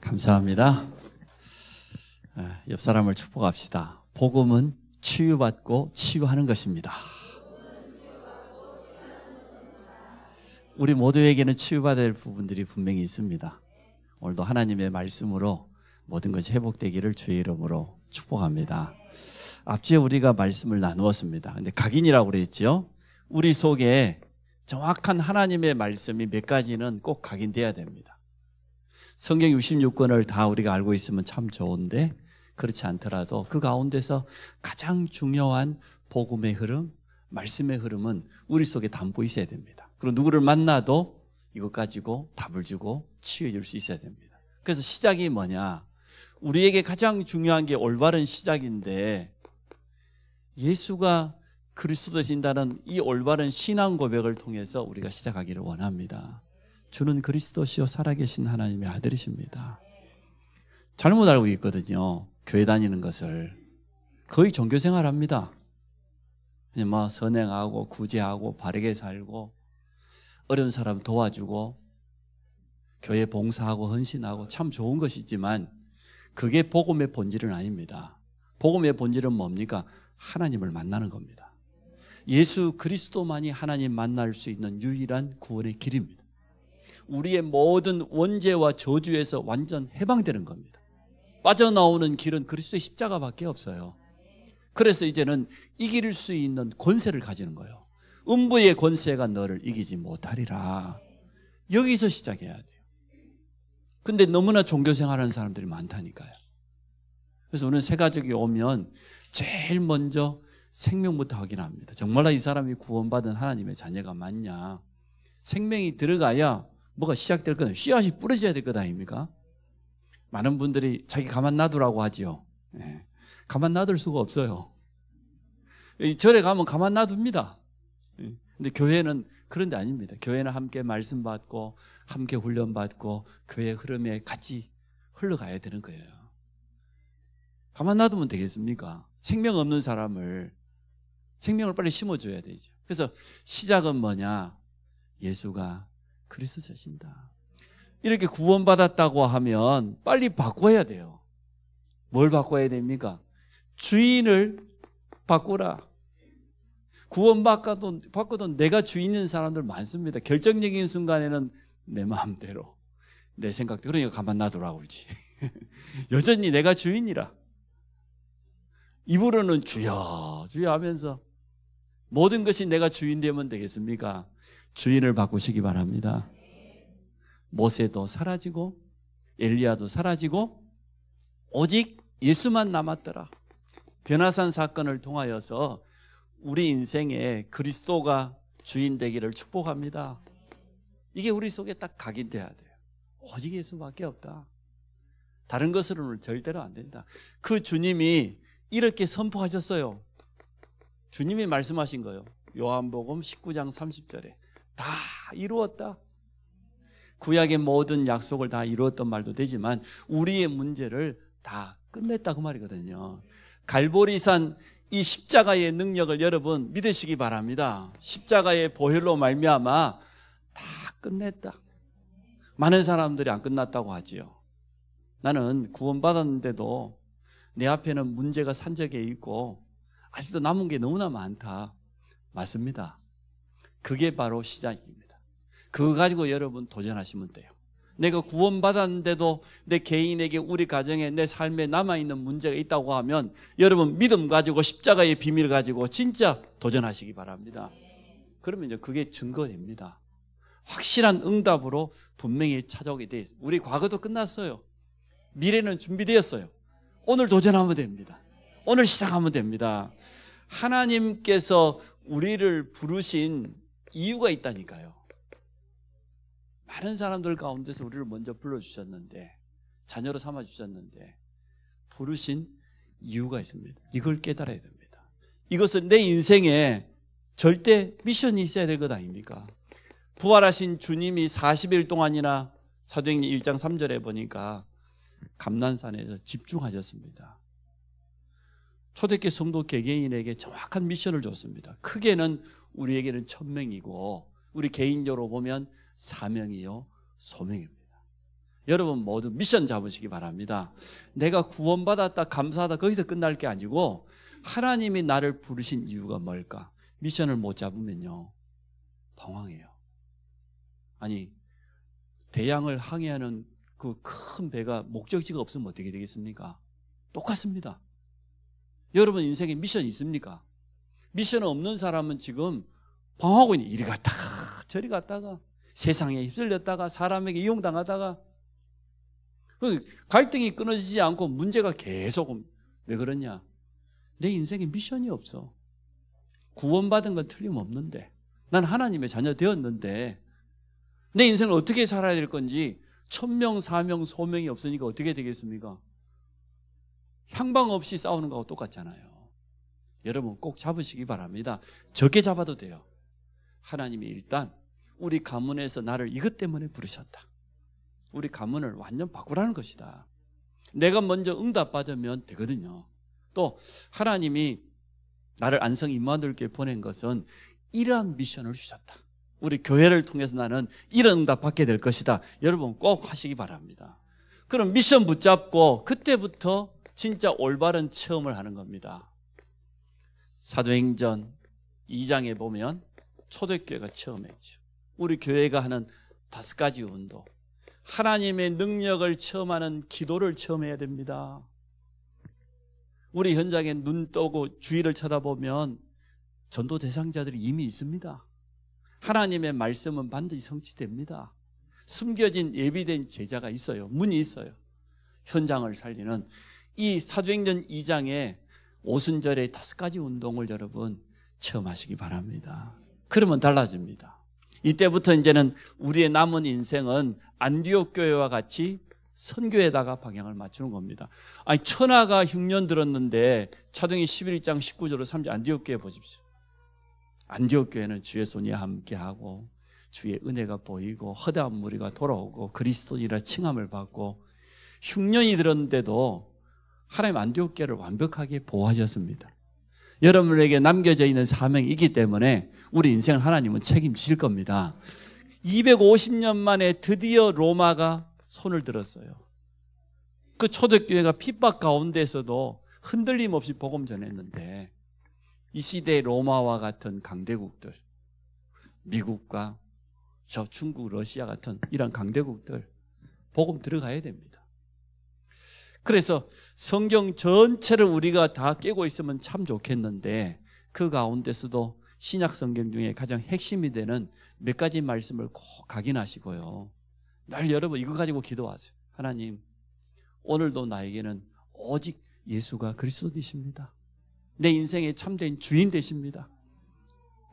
감사합니다. 옆 사람을 축복합시다. 복음은 치유받고 치유하는 것입니다. 우리 모두에게는 치유받아야 할 부분들이 분명히 있습니다. 오늘도 하나님의 말씀으로 모든 것이 회복되기를 주의 이름으로 축복합니다. 앞주에 우리가 말씀을 나누었습니다. 근데 각인이라고 그랬죠. 우리 속에 정확한 하나님의 말씀이 몇 가지는 꼭 각인돼야 됩니다. 성경 66권을 다 우리가 알고 있으면 참 좋은데 그렇지 않더라도 그 가운데서 가장 중요한 복음의 흐름, 말씀의 흐름은 우리 속에 담고 있어야 됩니다. 그리고 누구를 만나도 이것 가지고 답을 주고 치유해 줄 수 있어야 됩니다. 그래서 시작이 뭐냐? 우리에게 가장 중요한 게 올바른 시작인데 예수가 그리스도신다는 이 올바른 신앙 고백을 통해서 우리가 시작하기를 원합니다. 주는 그리스도시요 살아계신 하나님의 아들이십니다. 잘못 알고 있거든요. 교회 다니는 것을 거의 종교생활합니다. 그냥 뭐 선행하고 구제하고 바르게 살고 어려운 사람 도와주고 교회 봉사하고 헌신하고 참 좋은 것이지만 그게 복음의 본질은 아닙니다. 복음의 본질은 뭡니까? 하나님을 만나는 겁니다. 예수 그리스도만이 하나님 만날 수 있는 유일한 구원의 길입니다. 우리의 모든 원죄와 저주에서 완전 해방되는 겁니다. 빠져나오는 길은 그리스도의 십자가밖에 없어요. 그래서 이제는 이길 수 있는 권세를 가지는 거예요. 음부의 권세가 너를 이기지 못하리라. 여기서 시작해야 돼요. 근데 너무나 종교생활하는 사람들이 많다니까요. 그래서 오늘 새 가족이 오면 제일 먼저 생명부터 확인합니다. 정말로 이 사람이 구원받은 하나님의 자녀가 맞냐. 생명이 들어가야 뭐가 시작될 거다. 씨앗이 뿌려져야 될 것 아닙니까? 많은 분들이 자기 가만 놔두라고 하지요. 네. 가만 놔둘 수가 없어요. 절에 가면 가만 놔둡니다. 근데 교회는 그런 데 아닙니다. 교회는 함께 말씀 받고 함께 훈련 받고 교회 흐름에 같이 흘러가야 되는 거예요. 가만 놔두면 되겠습니까? 생명 없는 사람을 생명을 빨리 심어줘야 되죠. 그래서 시작은 뭐냐? 예수가 그리스도신다. 이렇게 구원받았다고 하면 빨리 바꿔야 돼요. 뭘 바꿔야 됩니까? 주인을 바꾸라. 구원받고도 내가 주인인 사람들 많습니다. 결정적인 순간에는 내 마음대로 내 생각대로 그러니까 가만 놔두라고 그러지. 여전히 내가 주인이라. 입으로는 주여 주여 하면서 모든 것이 내가 주인 되면 되겠습니까? 주인을 바꾸시기 바랍니다. 모세도 사라지고 엘리야도 사라지고 오직 예수만 남았더라. 변화산 사건을 통하여서 우리 인생에 그리스도가 주인 되기를 축복합니다. 이게 우리 속에 딱 각인돼야 돼요. 오직 예수밖에 없다. 다른 것으로는 절대로 안 된다. 그 주님이 이렇게 선포하셨어요. 주님이 말씀하신 거예요. 요한복음 19장 30절에 다 이루었다. 구약의 모든 약속을 다 이루었던 말도 되지만 우리의 문제를 다 끝냈다 그 말이거든요. 갈보리산 이 십자가의 능력을 여러분 믿으시기 바랍니다. 십자가의 보혈로 말미암아 다 끝냈다. 많은 사람들이 안 끝났다고 하지요. 나는 구원받았는데도 내 앞에는 문제가 산적해 있고 아직도 남은 게 너무나 많다. 맞습니다. 그게 바로 시작입니다. 그거 가지고 여러분 도전하시면 돼요. 내가 구원받았는데도 내 개인에게 우리 가정에 내 삶에 남아있는 문제가 있다고 하면 여러분 믿음 가지고 십자가의 비밀 가지고 진짜 도전하시기 바랍니다. 그러면 이제 그게 증거됩니다. 확실한 응답으로 분명히 찾아오게 돼 있어요. 우리 과거도 끝났어요. 미래는 준비되었어요. 오늘 도전하면 됩니다. 오늘 시작하면 됩니다. 하나님께서 우리를 부르신 이유가 있다니까요. 많은 사람들 가운데서 우리를 먼저 불러주셨는데 자녀로 삼아주셨는데 부르신 이유가 있습니다. 이걸 깨달아야 됩니다. 이것은 내 인생에 절대 미션이 있어야 될 것 아닙니까? 부활하신 주님이 40일 동안이나 사도행전 1장 3절에 보니까 감난산에서 집중하셨습니다. 초대교회 성도 개개인에게 정확한 미션을 줬습니다. 크게는 우리에게는 천명이고 우리 개인적으로 보면 사명이요 소명입니다. 여러분 모두 미션 잡으시기 바랍니다. 내가 구원받았다 감사하다 거기서 끝날 게 아니고 하나님이 나를 부르신 이유가 뭘까? 미션을 못 잡으면요 방황해요. 아니 대양을 항해하는 그 큰 배가 목적지가 없으면 어떻게 되겠습니까? 똑같습니다. 여러분 인생에 미션이 있습니까? 미션 없는 사람은 지금 방황하고 있는, 이리 갔다가 저리 갔다가 세상에 휩쓸렸다가 사람에게 이용당하다가 갈등이 끊어지지 않고 문제가 계속. 왜 그러냐? 내 인생에 미션이 없어. 구원받은 건 틀림없는데, 난 하나님의 자녀 되었는데 내 인생을 어떻게 살아야 될 건지 천명 사명 소명이 없으니까 어떻게 되겠습니까? 향방 없이 싸우는 거하고 똑같잖아요. 여러분 꼭 잡으시기 바랍니다. 적게 잡아도 돼요. 하나님이 일단 우리 가문에서 나를 이것 때문에 부르셨다. 우리 가문을 완전 바꾸라는 것이다. 내가 먼저 응답받으면 되거든요. 또 하나님이 나를 안성 임마누엘교회 보낸 것은 이러한 미션을 주셨다. 우리 교회를 통해서 나는 이런 응답 받게 될 것이다. 여러분 꼭 하시기 바랍니다. 그럼 미션 붙잡고 그때부터 진짜 올바른 체험을 하는 겁니다. 사도행전 2장에 보면 초대교회가 체험했죠. 우리 교회가 하는 5가지 운동, 하나님의 능력을 체험하는 기도를 체험해야 됩니다. 우리 현장에 눈 뜨고 주위를 쳐다보면 전도 대상자들이 이미 있습니다. 하나님의 말씀은 반드시 성취됩니다. 숨겨진 예비된 제자가 있어요. 문이 있어요. 현장을 살리는 이 사도행전 2장의 오순절의 5가지 운동을 여러분 체험하시기 바랍니다. 그러면 달라집니다. 이때부터 이제는 우리의 남은 인생은 안디옥 교회와 같이 선교에다가 방향을 맞추는 겁니다. 아니 천하가 흉년 들었는데 차동이 11장 19절로 30절 안디옥 교회 보십시오. 안디옥 교회는 주의 손이 함께하고 주의 은혜가 보이고 허다한 무리가 돌아오고 그리스도인이라 칭함을 받고 흉년이 들었는데도 하나님 안디옥 교회를 완벽하게 보호하셨습니다. 여러분에게 남겨져 있는 사명이 있기 때문에 우리 인생을 하나님은 책임질 겁니다. 250년 만에 드디어 로마가 손을 들었어요. 그 초대교회가 핍박 가운데서도 흔들림 없이 복음 전했는데 이 시대의 로마와 같은 강대국들, 미국과 저 중국, 러시아 같은 이런 강대국들 복음 들어가야 됩니다. 그래서 성경 전체를 우리가 다 깨고 있으면 참 좋겠는데 그 가운데서도 신약 성경 중에 가장 핵심이 되는 몇 가지 말씀을 꼭 각인하시고요. 날 여러분 이거 가지고 기도하세요. 하나님, 오늘도 나에게는 오직 예수가 그리스도 되십니다. 내 인생의 참된 주인 되십니다.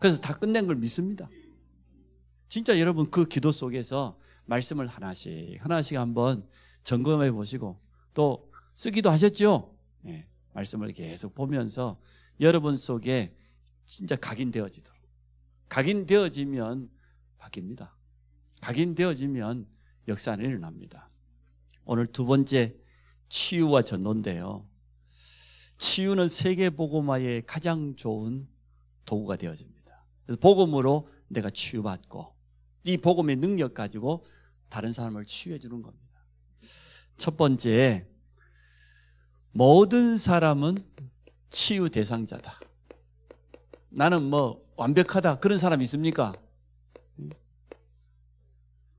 그래서 다 끝낸 걸 믿습니다. 진짜 여러분 그 기도 속에서 말씀을 하나씩 한번 점검해 보시고 또 쓰기도 하셨죠? 네, 말씀을 계속 보면서 여러분 속에 진짜 각인되어지도록. 각인되어지면 바뀝니다. 각인되어지면 역사는 일어납니다. 오늘 2번째 치유와 전도인데요. 치유는 세계복음화의 가장 좋은 도구가 되어집니다. 그래서 복음으로 내가 치유받고 이 복음의 능력 가지고 다른 사람을 치유해 주는 겁니다. 첫 번째, 모든 사람은 치유 대상자다. 나는 뭐 완벽하다 그런 사람 있습니까?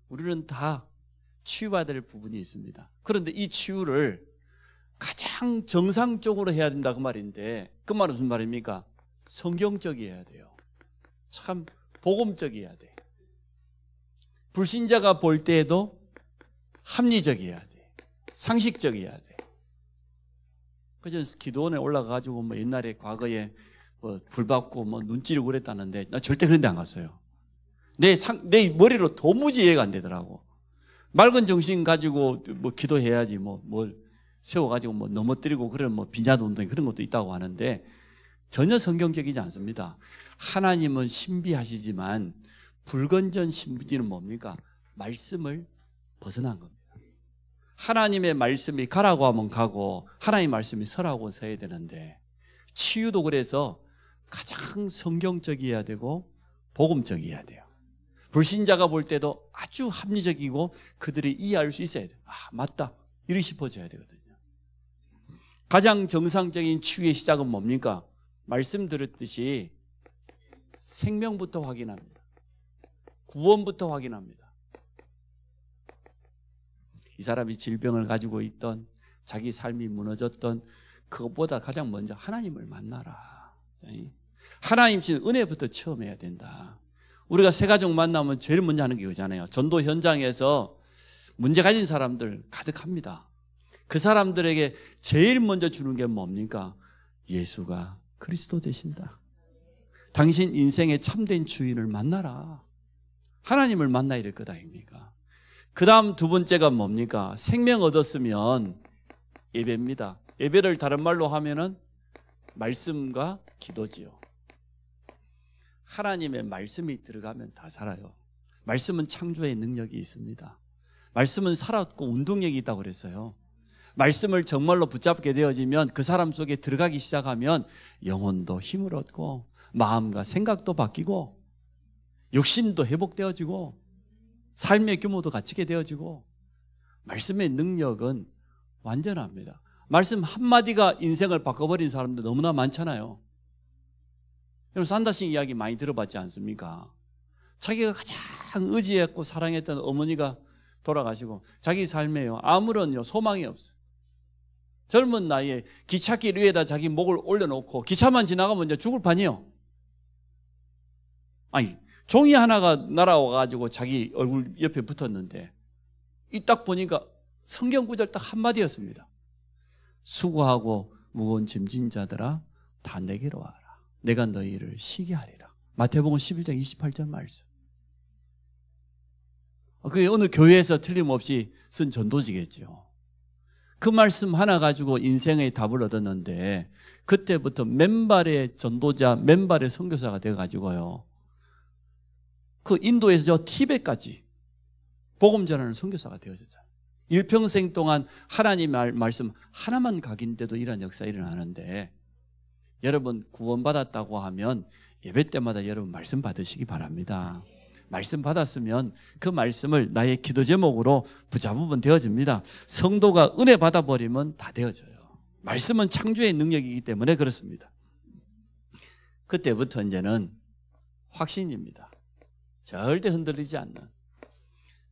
우리는 다 치유받아야 될 부분이 있습니다. 그런데 이 치유를 가장 정상적으로 해야 된다 그 말인데 그 말은 무슨 말입니까? 성경적이어야 돼요. 참 복음적이어야 돼. 불신자가 볼 때에도 합리적이어야 돼. 상식적이어야 돼. 그래서 기도원에 올라가가지고 뭐 옛날에 과거에 뭐 불 받고 뭐 눈 찌르고 그랬다는데 나 절대 그런 데 안 갔어요. 내 머리로 도무지 이해가 안 되더라고. 맑은 정신 가지고 뭐 기도해야지 뭘 세워가지고 뭐 넘어뜨리고 그런 뭐 비냐도 운동 그런 것도 있다고 하는데 전혀 성경적이지 않습니다. 하나님은 신비하시지만 불건전 신비는 뭡니까? 말씀을 벗어난 겁니다. 하나님의 말씀이 가라고 하면 가고 하나님의 말씀이 서라고 서야 되는데 치유도 그래서 가장 성경적이어야 되고 복음적이어야 돼요. 불신자가 볼 때도 아주 합리적이고 그들이 이해할 수 있어야 돼요. 아, 맞다. 이렇게 싶어져야 되거든요. 가장 정상적인 치유의 시작은 뭡니까? 말씀 들었듯이 생명부터 확인합니다. 구원부터 확인합니다. 이 사람이 질병을 가지고 있던, 자기 삶이 무너졌던, 그것보다 가장 먼저 하나님을 만나라. 하나님 신 은혜부터 처음 해야 된다. 우리가 새 가족 만나면 제일 먼저 하는 게 그거잖아요. 전도 현장에서 문제 가진 사람들 가득합니다. 그 사람들에게 제일 먼저 주는 게 뭡니까? 예수가 그리스도 되신다. 당신 인생의 참된 주인을 만나라. 하나님을 만나야 될 것 아닙니까? 그 다음 두 번째가 뭡니까? 생명 얻었으면 예배입니다. 예배를 다른 말로 하면은 말씀과 기도지요. 하나님의 말씀이 들어가면 다 살아요. 말씀은 창조의 능력이 있습니다. 말씀은 살았고 운동력이 있다고 그랬어요. 말씀을 정말로 붙잡게 되어지면 그 사람 속에 들어가기 시작하면 영혼도 힘을 얻고 마음과 생각도 바뀌고 육신도 회복되어지고 삶의 규모도 갖추게 되어지고 말씀의 능력은 완전합니다. 말씀 한마디가 인생을 바꿔버린 사람들 너무나 많잖아요. 여러분 산다신 이야기 많이 들어봤지 않습니까? 자기가 가장 의지했고 사랑했던 어머니가 돌아가시고 자기 삶에요 아무런 소망이 없어요. 젊은 나이에 기찻길 위에다 자기 목을 올려놓고 기차만 지나가면 이제 죽을 판이에요. 아니 종이 하나가 날아와가지고 자기 얼굴 옆에 붙었는데 이 딱 보니까 성경 구절 딱 한마디였습니다. 수고하고 무거운 짐진 자들아 다 내게로 와라. 내가 너희를 쉬게 하리라. 마태복음 11장 28절 말씀. 그게 어느 교회에서 틀림없이 쓴 전도지겠죠. 그 말씀 하나 가지고 인생의 답을 얻었는데 그때부터 맨발의 전도자, 맨발의 선교사가 돼가지고요. 그 인도에서 저 티벳까지 복음 전하는 선교사가 되어졌잖아요. 일평생 동안 하나님의 말씀 하나만 각인데도 이런 역사가 일어나는데 여러분 구원받았다고 하면 예배 때마다 여러분 말씀 받으시기 바랍니다. 말씀 받았으면 그 말씀을 나의 기도 제목으로 붙잡으면 되어집니다. 성도가 은혜 받아버리면 다 되어져요. 말씀은 창조의 능력이기 때문에 그렇습니다. 그때부터 이제는 확신입니다. 절대 흔들리지 않는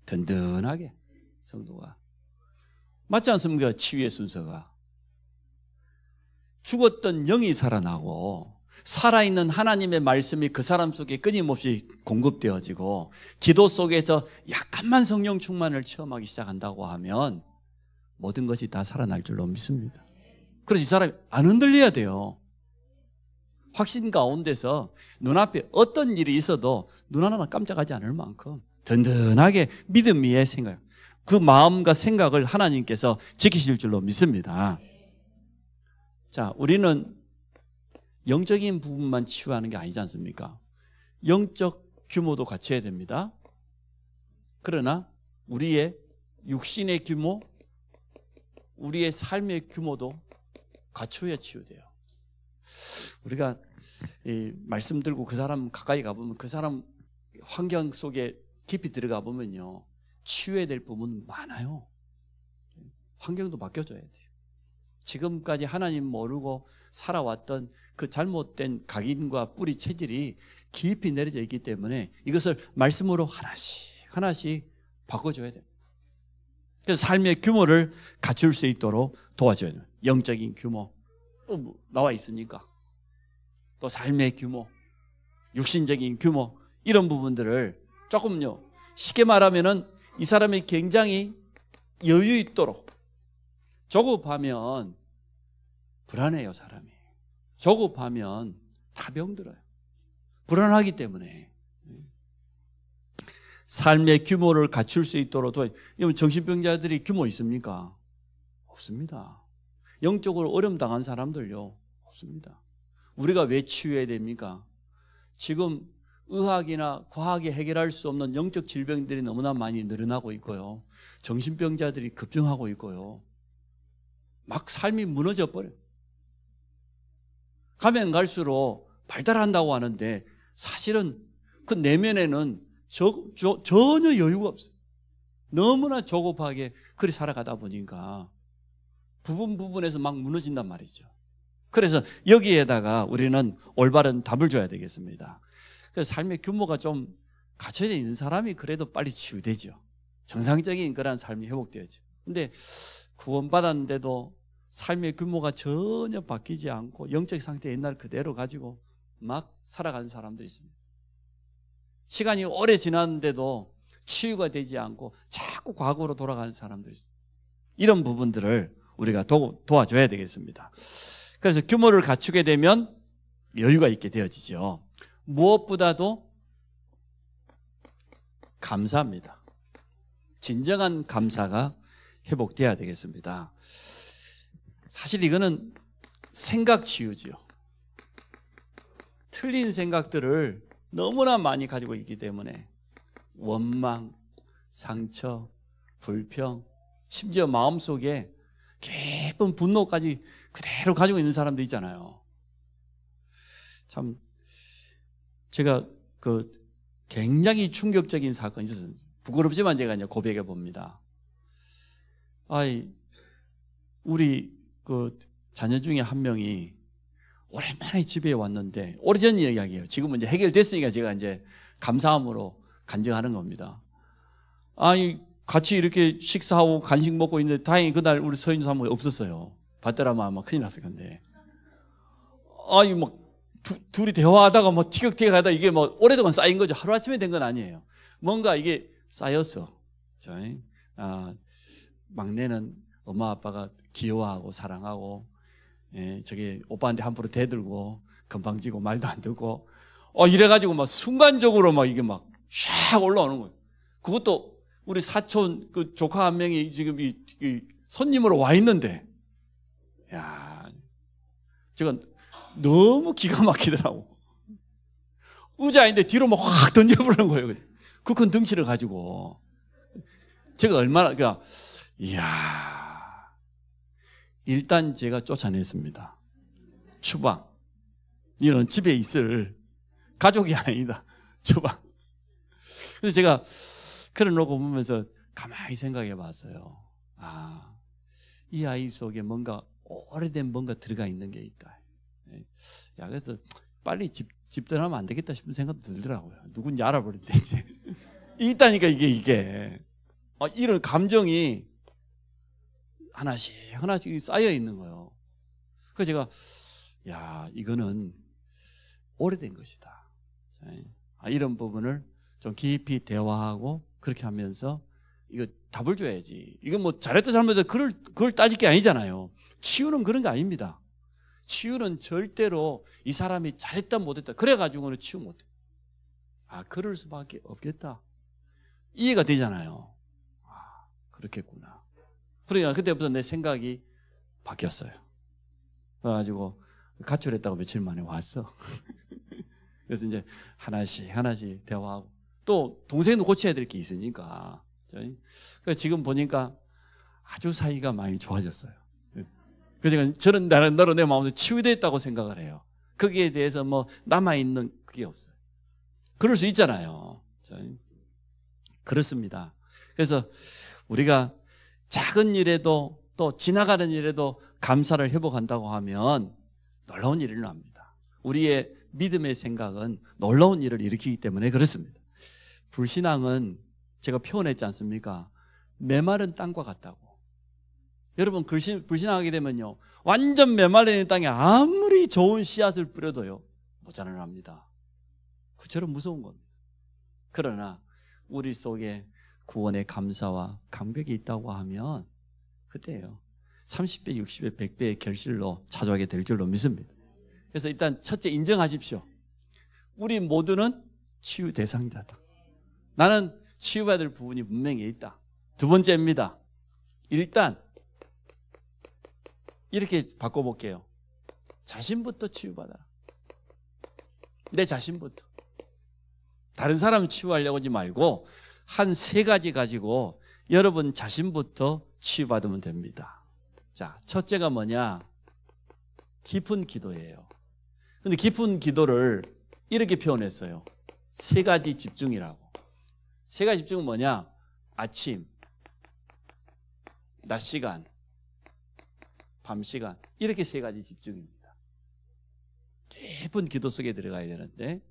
든든하게 성도가 맞지 않습니까? 치유의 순서가 죽었던 영이 살아나고 살아있는 하나님의 말씀이 그 사람 속에 끊임없이 공급되어지고 기도 속에서 약간만 성령 충만을 체험하기 시작한다고 하면 모든 것이 다 살아날 줄로 믿습니다. 그래서 이 사람이 안 흔들려야 돼요. 확신 가운데서 눈앞에 어떤 일이 있어도 눈 하나 깜짝하지 않을 만큼 든든하게 믿음 위에 생각, 그 마음과 생각을 하나님께서 지키실 줄로 믿습니다. 자, 우리는 영적인 부분만 치유하는 게 아니지 않습니까? 영적 규모도 갖춰야 됩니다. 그러나 우리의 육신의 규모, 우리의 삶의 규모도 갖춰야 치유돼요. 우리가 이 말씀 들고 그 사람 가까이 가보면 그 사람 환경 속에 깊이 들어가 보면요 치유해야 될 부분 많아요. 환경도 바뀌어줘야 돼요. 지금까지 하나님 모르고 살아왔던 그 잘못된 각인과 뿌리 체질이 깊이 내려져 있기 때문에 이것을 말씀으로 하나씩 하나씩 바꿔줘야 돼요. 그래서 삶의 규모를 갖출 수 있도록 도와줘야 돼요. 영적인 규모 또 나와 있으니까 또 삶의 규모, 육신적인 규모 이런 부분들을 조금요 쉽게 말하면은 이 사람이 굉장히 여유 있도록. 조급하면 불안해요. 사람이 조급하면 다 병들어요. 불안하기 때문에 삶의 규모를 갖출 수 있도록 정신병자들이 규모 있습니까? 없습니다. 영적으로 어려움 당한 사람들요 없습니다. 우리가 왜 치유해야 됩니까? 지금 의학이나 과학이 해결할 수 없는 영적 질병들이 너무나 많이 늘어나고 있고요. 정신병자들이 급증하고 있고요. 막 삶이 무너져 버려요. 가면 갈수록 발달한다고 하는데 사실은 그 내면에는 전혀 여유가 없어요. 너무나 조급하게 그리 살아가다 보니까 부분에서 막 무너진단 말이죠. 그래서 여기에다가 우리는 올바른 답을 줘야 되겠습니다. 그래서 삶의 규모가 좀 갖춰져 있는 사람이 그래도 빨리 치유되죠. 정상적인 그런 삶이 회복되어져. 근데 구원받았는데도 삶의 규모가 전혀 바뀌지 않고 영적 상태 옛날 그대로 가지고 막 살아가는 사람도 있습니다. 시간이 오래 지났는데도 치유가 되지 않고 자꾸 과거로 돌아가는 사람도 있습니다. 이런 부분들을 우리가 도와줘야 되겠습니다. 그래서 규모를 갖추게 되면 여유가 있게 되어지죠. 무엇보다도 감사합니다. 진정한 감사가 회복돼야 되겠습니다. 사실 이거는 생각 치유지요. 틀린 생각들을 너무나 많이 가지고 있기 때문에 원망, 상처, 불평, 심지어 마음속에 깊은 분노까지 그대로 가지고 있는 사람도 있잖아요. 참 제가 굉장히 충격적인 사건이 있었어요. 부끄럽지만 제가 이제 고백해 봅니다. 우리 자녀 중에 한 명이 오랜만에 집에 왔는데, 오래전 이야기예요. 지금은 이제 해결됐으니까 제가 이제 감사함으로 간증하는 겁니다. 같이 이렇게 식사하고 간식 먹고 있는데 다행히 그날 우리 서인 사모가 없었어요. 봤더라면 아마 큰일 났을 건데. 막 둘이 대화하다가 뭐 티격태격하다 이게 뭐 오랫동안 쌓인 거죠. 하루아침에 된 건 아니에요. 뭔가 이게 쌓였어. 막내는 엄마 아빠가 귀여워하고 사랑하고, 저게 오빠한테 함부로 대들고 건방지고 말도 안 듣고, 이래가지고 막 순간적으로 막 이게 막 샥 올라오는 거예요. 그것도 우리 사촌 조카 한 명이 지금 이 손님으로 와 있는데, 야, 제가 너무 기가 막히더라고. 의자인데 뒤로 막 확 던져버리는 거예요. 그 큰 덩치를 가지고. 제가 얼마나, 이야. 일단 제가 쫓아냈습니다. 추방. 이런 집에 있을 가족이 아니다. 추방. 그래서 제가 그래 놓고 보면서 가만히 생각해 봤어요. 이 아이 속에 뭔가 오래된 뭔가 들어가 있는 게 있다. 그래서 빨리 집 떠나면 안 되겠다 싶은 생각도 들더라고요. 누군지 알아버린대 이제. 있다니까 이게. 이런 감정이 하나씩 쌓여 있는 거예요. 그래서 제가 이거는 오래된 것이다. 이런 부분을 좀 깊이 대화하고 그렇게 하면서 이거 답을 줘야지. 이건 뭐 잘했다 잘못했다 그걸 따질 게 아니잖아요. 치유는 그런 게 아닙니다. 치유는 절대로 이 사람이 잘했다 못했다 그래가지고는 치유 못해. 그럴 수밖에 없겠다. 이해가 되잖아요. 그렇겠구나. 그러니까 그때부터 내 생각이 바뀌었어요. 그래가지고 가출했다고 며칠 만에 왔어. 그래서 이제 하나씩 대화하고, 또 동생도 고쳐야 될 게 있으니까. 그래서 지금 보니까 아주 사이가 많이 좋아졌어요. 그래서 저는 나름대로 내 마음에서 치유됐다고 생각을 해요. 거기에 대해서 뭐 남아있는 그게 없어요. 그럴 수 있잖아요. 그렇습니다. 그래서 우리가 작은 일에도 또 지나가는 일에도 감사를 회복한다고 하면 놀라운 일이 일어납니다. 우리의 믿음의 생각은 놀라운 일을 일으키기 때문에 그렇습니다. 불신앙은 제가 표현했지 않습니까? 메마른 땅과 같다고. 여러분 불신앙하게 되면요, 완전 메마른 땅에 아무리 좋은 씨앗을 뿌려도요 못 자라납니다. 그처럼 무서운 겁니다. 그러나 우리 속에 구원의 감사와 감격이 있다고 하면 그때예요. 30배, 60배, 100배의 결실로 찾아오게 될 줄로 믿습니다. 그래서 일단 첫째 인정하십시오. 우리 모두는 치유 대상자다. 나는 치유받을 부분이 분명히 있다. 두 번째입니다. 일단 이렇게 바꿔볼게요. 자신부터 치유받아라. 내 자신부터. 다른 사람 치유하려고 하지 말고 한 3가지 가지고 여러분 자신부터 치유받으면 됩니다. 자, 첫째가 뭐냐? 깊은 기도예요. 근데 깊은 기도를 이렇게 표현했어요. 3가지 집중이라고. 세 가지 집중은 뭐냐? 아침, 낮 시간, 밤 시간. 이렇게 세 가지 집중입니다. 깊은 기도 속에 들어가야 되는데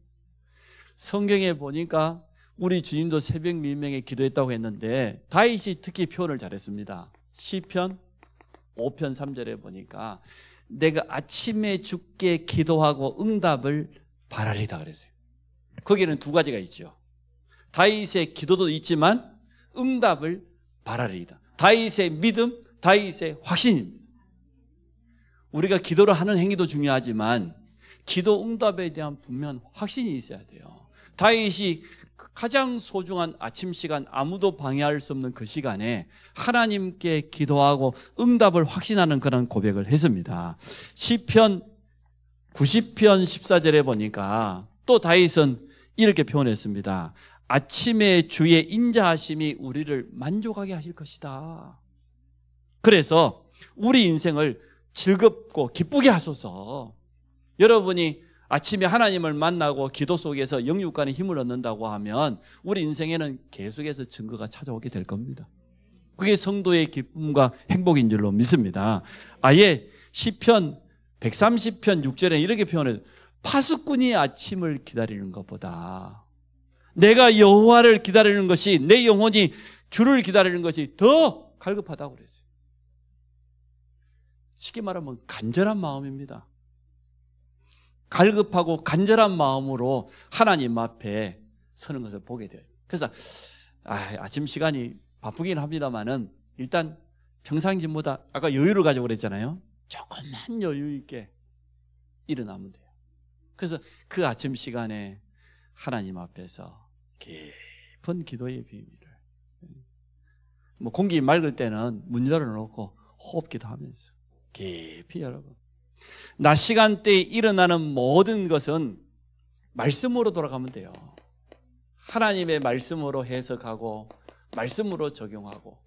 성경에 보니까 우리 주님도 새벽 밀명에 기도했다고 했는데 다윗이 특히 표현을 잘했습니다. 시편 5편 3절에 보니까 내가 아침에 주께 기도하고 응답을 바라리다 그랬어요. 거기에는 두 가지가 있죠. 다윗의 기도도 있지만 응답을 바라리다. 다윗의 믿음, 다윗의 확신입니다. 우리가 기도를 하는 행위도 중요하지만 기도 응답에 대한 분명한 확신이 있어야 돼요. 다윗이 가장 소중한 아침 시간, 아무도 방해할 수 없는 그 시간에 하나님께 기도하고 응답을 확신하는 그런 고백을 했습니다. 시편 90편 14절에 보니까 또 다윗은 이렇게 표현했습니다. 아침에 주의 인자하심이 우리를 만족하게 하실 것이다. 그래서 우리 인생을 즐겁고 기쁘게 하소서. 여러분이 아침에 하나님을 만나고 기도 속에서 영육간의 힘을 얻는다고 하면 우리 인생에는 계속해서 증거가 찾아오게 될 겁니다. 그게 성도의 기쁨과 행복인 줄로 믿습니다. 아예 시편 130편 6절에 이렇게 표현해요. 파수꾼이 아침을 기다리는 것보다 내가 여호와를 기다리는 것이, 내 영혼이 주를 기다리는 것이 더 갈급하다고 그랬어요. 쉽게 말하면 간절한 마음입니다. 갈급하고 간절한 마음으로 하나님 앞에 서는 것을 보게 돼요. 그래서 아침 시간이 바쁘긴 합니다만은 일단 평상시보다 아까 여유를 가지고 그랬잖아요. 조금만 여유 있게 일어나면 돼요. 그래서 그 아침 시간에 하나님 앞에서 깊은 기도의 비밀을, 뭐 공기 맑을 때는 문 열어놓고 호흡기도 하면서 깊이 여러분, 낮 시간대에 일어나는 모든 것은 말씀으로 돌아가면 돼요. 하나님의 말씀으로 해석하고 말씀으로 적용하고,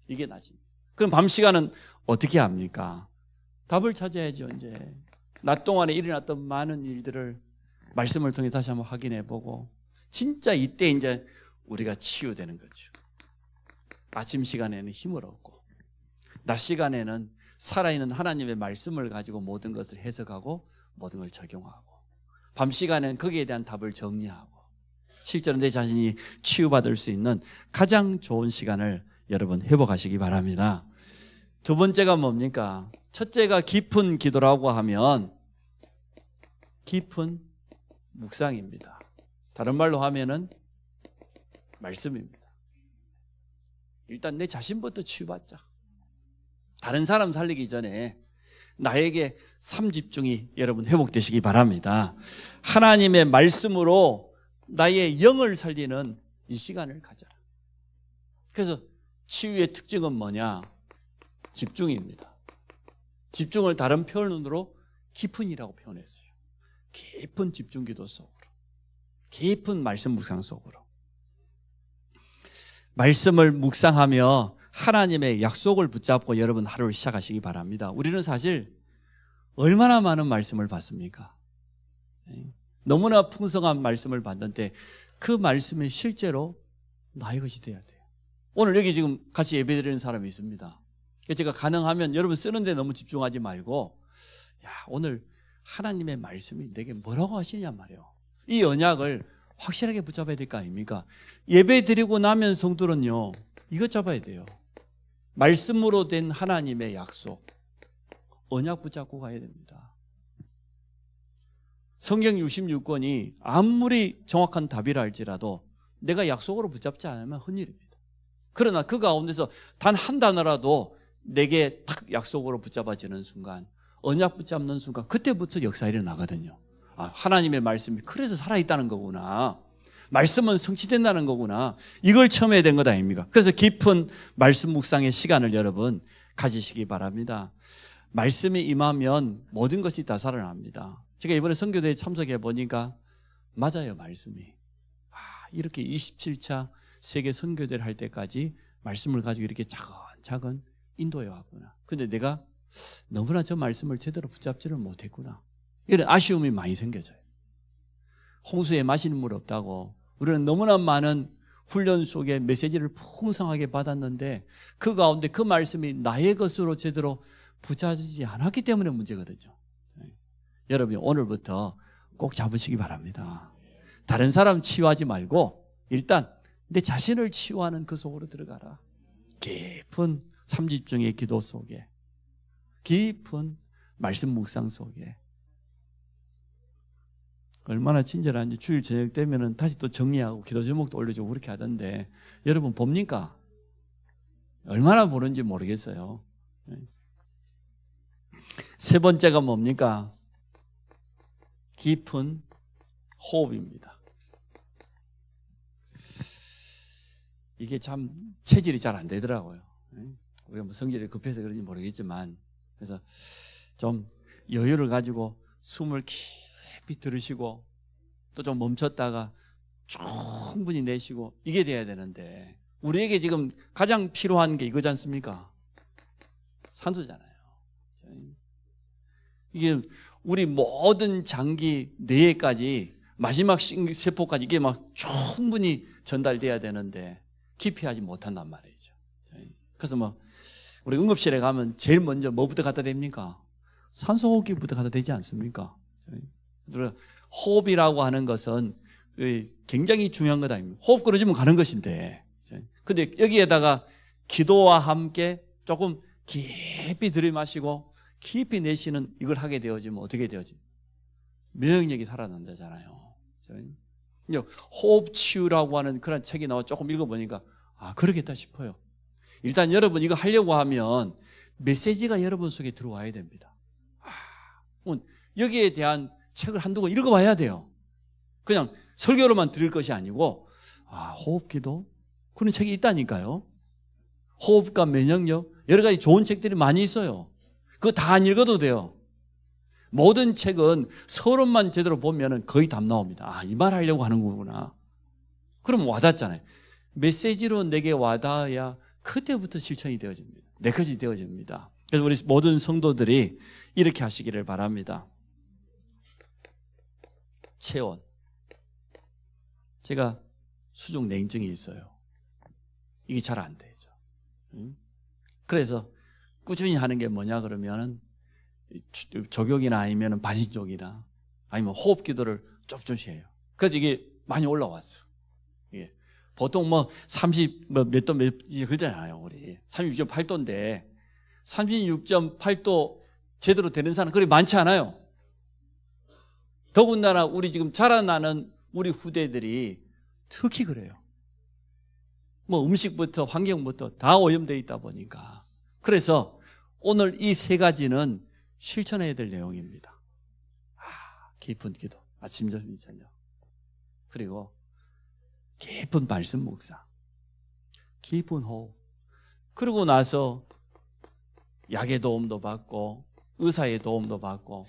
이게 낮입니다. 그럼 밤 시간은 어떻게 합니까? 답을 찾아야죠. 이제 낮 동안에 일어났던 많은 일들을 말씀을 통해 다시 한번 확인해 보고, 진짜 이때 이제 우리가 치유되는 거죠. 아침 시간에는 힘을 얻고, 낮 시간에는 살아있는 하나님의 말씀을 가지고 모든 것을 해석하고 모든 걸 적용하고, 밤 시간에는 거기에 대한 답을 정리하고, 실제로 내 자신이 치유받을 수 있는 가장 좋은 시간을 여러분 회복하시기 바랍니다. 두 번째가 뭡니까? 첫째가 깊은 기도라고 하면 깊은 묵상입니다. 다른 말로 하면은 말씀입니다. 일단 내 자신부터 치유받자. 다른 사람 살리기 전에 나에게 삶 집중이 여러분 회복되시기 바랍니다. 하나님의 말씀으로 나의 영을 살리는 이 시간을 가져라. 그래서 치유의 특징은 뭐냐? 집중입니다. 집중을 다른 표현으로 깊은이라고 표현했어요. 깊은 집중 기도 속으로, 깊은 말씀 묵상 속으로. 말씀을 묵상하며 하나님의 약속을 붙잡고 여러분 하루를 시작하시기 바랍니다. 우리는 사실 얼마나 많은 말씀을 받습니까? 너무나 풍성한 말씀을 받는데 그 말씀이 실제로 나의 것이 돼야 돼요. 오늘 여기 지금 같이 예배드리는 사람이 있습니다. 제가 가능하면 여러분 쓰는데 너무 집중하지 말고, 오늘 하나님의 말씀이 내게 뭐라고 하시냐 말이에요. 이 언약을 확실하게 붙잡아야 될 거 아닙니까? 예배 드리고 나면 성도는요, 이것 잡아야 돼요. 말씀으로 된 하나님의 약속, 언약 붙잡고 가야 됩니다. 성경 66권이 아무리 정확한 답이라 할지라도 내가 약속으로 붙잡지 않으면 헛일입니다. 그러나 그 가운데서 단 한 단어라도 내게 딱 약속으로 붙잡아지는 순간, 언약 붙잡는 순간, 그때부터 역사가 일어나거든요. 하나님의 말씀이 그래서 살아있다는 거구나, 말씀은 성취된다는 거구나, 이걸 처음 해야 된 것 아닙니까? 그래서 깊은 말씀 묵상의 시간을 여러분 가지시기 바랍니다. 말씀이 임하면 모든 것이 다 살아납니다. 제가 이번에 선교대에 참석해 보니까 맞아요. 말씀이 이렇게 27차 세계 선교대를 할 때까지 말씀을 가지고 이렇게 차근차근 인도해 왔구나. 근데 내가 너무나 저 말씀을 제대로 붙잡지를 못했구나, 이런 아쉬움이 많이 생겨져요. 홍수에 마시는 물 없다고 우리는 너무나 많은 훈련 속에 메시지를 풍성하게 받았는데 그 가운데 그 말씀이 나의 것으로 제대로 붙잡히지 않았기 때문에 문제거든요. 여러분이 오늘부터 꼭 잡으시기 바랍니다. 다른 사람 치유하지 말고 일단 내 자신을 치유하는 그 속으로 들어가라. 깊은 삼집중의 기도 속에, 깊은 말씀 묵상 속에. 얼마나 친절한지 주일 저녁 되면은 다시 또 정리하고 기도 제목도 올려주고 그렇게 하던데 여러분 봅니까? 얼마나 보는지 모르겠어요. 세 번째가 뭡니까? 깊은 호흡입니다. 이게 참 체질이 잘 안 되더라고요. 우리가 뭐 성질이 급해서 그런지 모르겠지만 그래서 좀 여유를 가지고 숨을 깊이 들으시고 또 좀 멈췄다가 충분히 내쉬고 이게 돼야 되는데 우리에게 지금 가장 필요한 게 이거지 않습니까? 산소잖아요. 이게 우리 모든 장기 뇌에까지 마지막 세포까지 이게 막 충분히 전달돼야 되는데 깊이 하지 못한단 말이죠. 그래서 뭐 우리 응급실에 가면 제일 먼저 뭐부터 갖다 댑니까? 산소호흡기부터 갖다 대지 않습니까? 호흡이라고 하는 것은 굉장히 중요한 것 아닙니까? 호흡 끊어지면 가는 것인데 근데 여기에다가 기도와 함께 조금 깊이 들이마시고 깊이 내쉬는 이걸 하게 되어지면 어떻게 되어집니까? 면역력이 살아난다잖아요. 호흡 치유라고 하는 그런 책이 나와 조금 읽어보니까 아 그러겠다 싶어요. 일단 여러분 이거 하려고 하면 메시지가 여러분 속에 들어와야 됩니다. 여기에 대한 책을 한두 권 읽어봐야 돼요. 그냥 설교로만 들을 것이 아니고 호흡기도 그런 책이 있다니까요. 호흡과 면역력 여러 가지 좋은 책들이 많이 있어요. 그거 다 안 읽어도 돼요. 모든 책은 서론만 제대로 보면 거의 답 나옵니다. 이 말 하려고 하는 거구나. 그럼 와닿잖아요. 메시지로 내게 와닿아야 그때부터 실천이 되어집니다. 내 것이 되어집니다. 그래서 우리 모든 성도들이 이렇게 하시기를 바랍니다. 체온. 제가 수족 냉증이 있어요. 이게 잘 안 되죠. 그래서 꾸준히 하는 게 뭐냐 그러면은 조격이나 아니면 반신욕이나 아니면 호흡 기도를 조금씩 해요. 그래서 이게 많이 올라왔어요. 이게 보통 뭐 30몇 도 그러잖아요. 우리 36.8도인데 36.8도 제대로 되는 사람 그리 많지 않아요. 더군다나 우리 지금 자라나는 우리 후대들이 특히 그래요. 뭐 음식부터 환경부터 다 오염되어 있다 보니까. 그래서 오늘 이 세 가지는 실천해야 될 내용입니다. 깊은 기도, 아침, 점심, 저녁. 그리고 깊은 말씀 묵상, 깊은 호흡. 그러고 나서 약의 도움도 받고 의사의 도움도 받고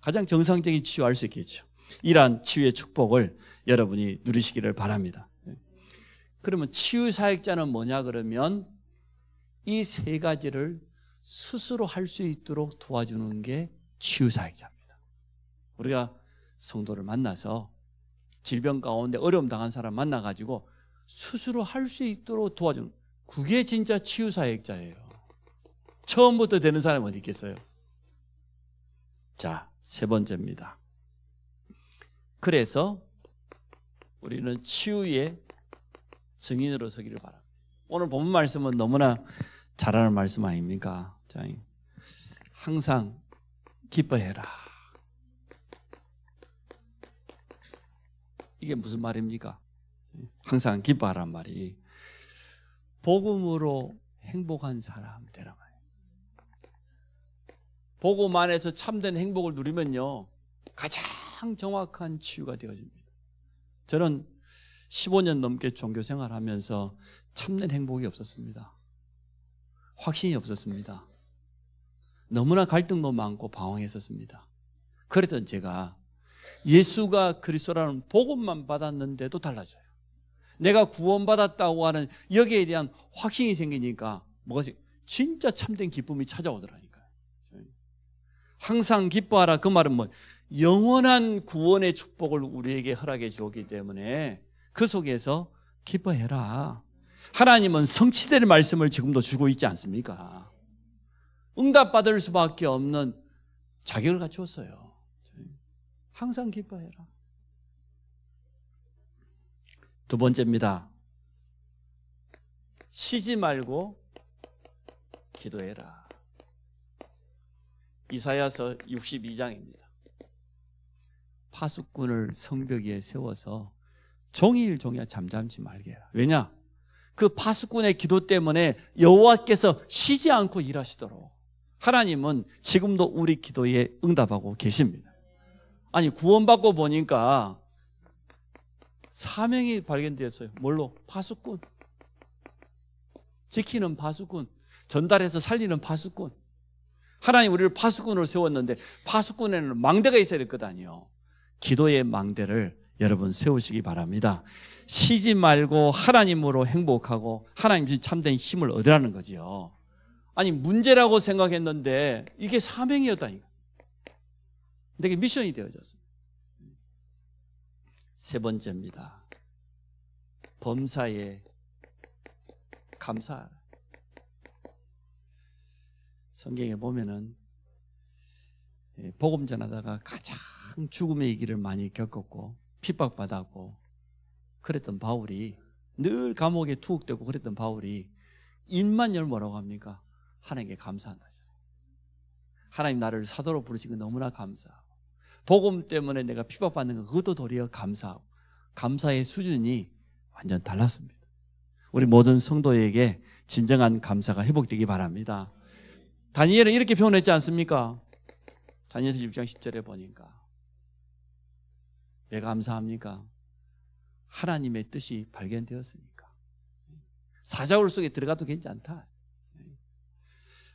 가장 정상적인 치유할 수 있겠죠. 이러한 치유의 축복을 여러분이 누리시기를 바랍니다. 그러면 치유 사역자는 뭐냐 그러면 이 세 가지를 스스로 할 수 있도록 도와주는 게 치유 사역자입니다. 우리가 성도를 만나서 질병 가운데 어려움 당한 사람 만나가지고 스스로 할 수 있도록 도와주는 그게 진짜 치유 사역자예요. 처음부터 되는 사람은 어디 있겠어요? 자, 세 번째입니다. 그래서 우리는 치유의 증인으로 서기를 바랍니다. 오늘 본문 말씀은 너무나 잘하는 말씀 아닙니까? 자, 항상 기뻐해라. 이게 무슨 말입니까? 항상 기뻐하란 말이 복음으로 행복한 사람 되라 말이에요. 복음 안에서 참된 행복을 누리면요 가장 정확한 치유가 되어집니다. 저는 15년 넘게 종교 생활하면서 참된 행복이 없었습니다. 확신이 없었습니다. 너무나 갈등도 많고 방황했었습니다. 그랬던 제가 예수가 그리스도라는 복음만 받았는데도 달라져요. 내가 구원받았다고 하는 여기에 대한 확신이 생기니까 뭐가 진짜 참된 기쁨이 찾아오더라니까요. 항상 기뻐하라 그 말은 뭐 영원한 구원의 축복을 우리에게 허락해 주었기 때문에 그 속에서 기뻐해라. 하나님은 성취될 말씀을 지금도 주고 있지 않습니까? 응답받을 수밖에 없는 자격을 갖추었어요. 항상 기뻐해라. 두 번째입니다. 쉬지 말고 기도해라. 이사야서 62장입니다. 파수꾼을 성벽 위에 세워서 종일 잠잠치 말게 해라. 왜냐? 그 파수꾼의 기도 때문에 여호와께서 쉬지 않고 일하시도록 하나님은 지금도 우리 기도에 응답하고 계십니다. 아니, 구원받고 보니까 사명이 발견되었어요. 뭘로? 파수꾼. 지키는 파수꾼. 전달해서 살리는 파수꾼. 하나님 우리를 파수꾼으로 세웠는데 파수꾼에는 망대가 있어야 될 것 아니에요. 기도의 망대를 여러분 세우시기 바랍니다. 쉬지 말고 하나님으로 행복하고 하나님 주신 참된 힘을 얻으라는 거지요. 아니, 문제라고 생각했는데 이게 사명이었다니까. 내게 미션이 되어졌습니다. 세 번째입니다. 범사에 감사하라. 성경에 보면은 복음 전하다가 가장 죽음의 길을 많이 겪었고 핍박받았고 그랬던 바울이, 늘 감옥에 투옥되고 그랬던 바울이 입만 열면 뭐라고 합니까? 하나님께 감사한다. 하나님 나를 사도로 부르신 거 너무나 감사하고, 복음 때문에 내가 핍박받는 거 그것도 도리어 감사하고, 감사의 수준이 완전 달랐습니다. 우리 모든 성도에게 진정한 감사가 회복되기 바랍니다. 다니엘은 이렇게 표현했지 않습니까? 다니엘서 6장 10절에 보니까 왜 감사합니까? 하나님의 뜻이 발견되었으니까. 사자굴 속에 들어가도 괜찮다.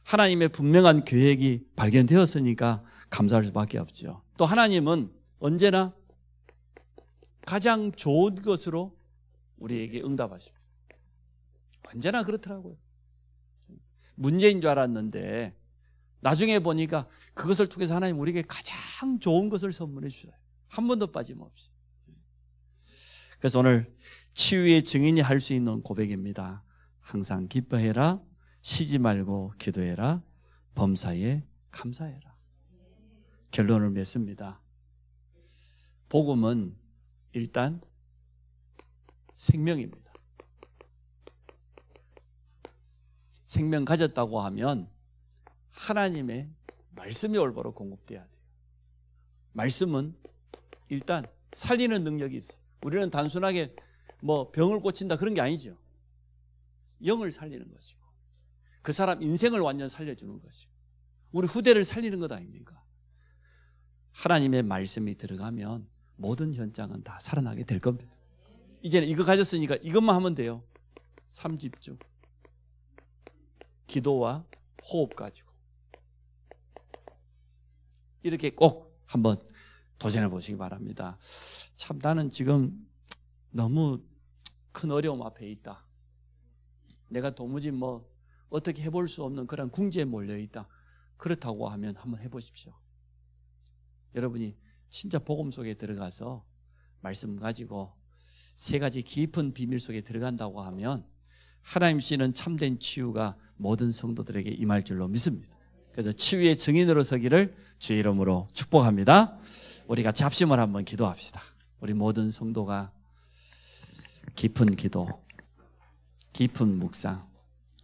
하나님의 분명한 계획이 발견되었으니까 감사할 수밖에 없죠. 또 하나님은 언제나 가장 좋은 것으로 우리에게 응답하십니다. 언제나 그렇더라고요. 문제인 줄 알았는데 나중에 보니까 그것을 통해서 하나님 우리에게 가장 좋은 것을 선물해 주셔요. 한 번도 빠짐없이. 그래서 오늘 치유의 증인이 할 수 있는 고백입니다. 항상 기뻐해라, 쉬지 말고 기도해라, 범사에 감사해라. 결론을 맺습니다. 복음은 일단 생명입니다. 생명 가졌다고 하면 하나님의 말씀이 올바로 공급돼야 돼요. 말씀은 일단 살리는 능력이 있어요. 우리는 단순하게 뭐 병을 고친다 그런 게 아니죠. 영을 살리는 것이고 그 사람 인생을 완전 살려주는 것이고 우리 후대를 살리는 것 아닙니까? 하나님의 말씀이 들어가면 모든 현장은 다 살아나게 될 겁니다. 이제는 이거 가졌으니까 이것만 하면 돼요. 3집중. 기도와 호흡 가지고 이렇게 꼭 한번 도전해 보시기 바랍니다. 참 나는 지금 너무 큰 어려움 앞에 있다. 내가 도무지 뭐 어떻게 해볼 수 없는 그런 궁지에 몰려 있다. 그렇다고 하면 한번 해보십시오. 여러분이 진짜 복음 속에 들어가서 말씀 가지고 세 가지 깊은 비밀 속에 들어간다고 하면 하나님 주시는 참된 치유가 모든 성도들에게 임할 줄로 믿습니다. 그래서 치유의 증인으로 서기를 주의 이름으로 축복합니다. 우리 같이 합심을 한번 기도합시다. 우리 모든 성도가 깊은 기도, 깊은 묵상,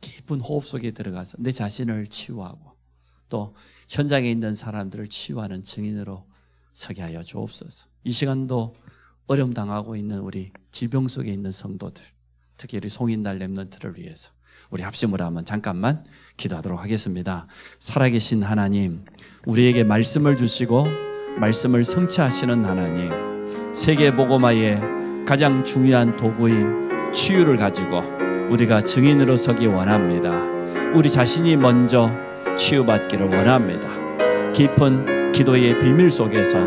깊은 호흡 속에 들어가서 내 자신을 치유하고 또 현장에 있는 사람들을 치유하는 증인으로 서게 하여 주옵소서. 이 시간도 어려움 당하고 있는 우리 질병 속에 있는 성도들, 특히 우리 송인달 렘넌트를 위해서 우리 합심으로 한번 잠깐만 기도하도록 하겠습니다. 살아계신 하나님, 우리에게 말씀을 주시고 말씀을 성취하시는 하나님, 세계복음화의 가장 중요한 도구인 치유를 가지고 우리가 증인으로 서기 원합니다. 우리 자신이 먼저 치유받기를 원합니다. 깊은 기도의 비밀 속에서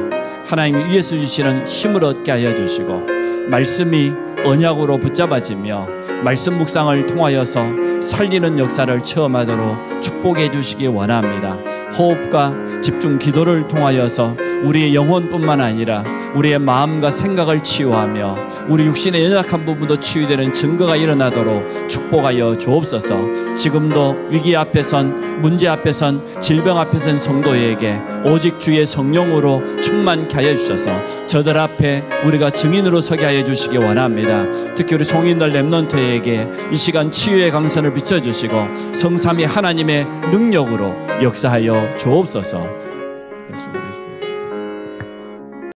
하나님이 위에서 주시는 힘을 얻게 하여 주시고 말씀이 언약으로 붙잡아지며 말씀 묵상을 통하여서 살리는 역사를 체험하도록 축복해 주시기 원합니다. 호흡과 집중 기도를 통하여서 우리의 영혼뿐만 아니라 우리의 마음과 생각을 치유하며 우리 육신의 연약한 부분도 치유되는 증거가 일어나도록 축복하여 주옵소서. 지금도 위기 앞에선, 문제 앞에선, 질병 앞에선 성도에게 오직 주의 성령으로 충만케 하여 주셔서 저들 앞에 우리가 증인으로 서게 하여 주시기 원합니다. 특히 우리 송인들 렘넌트에게 이 시간 치유의 강선을 비춰주시고 성삼위 하나님의 능력으로 역사하여 주옵소서. 예수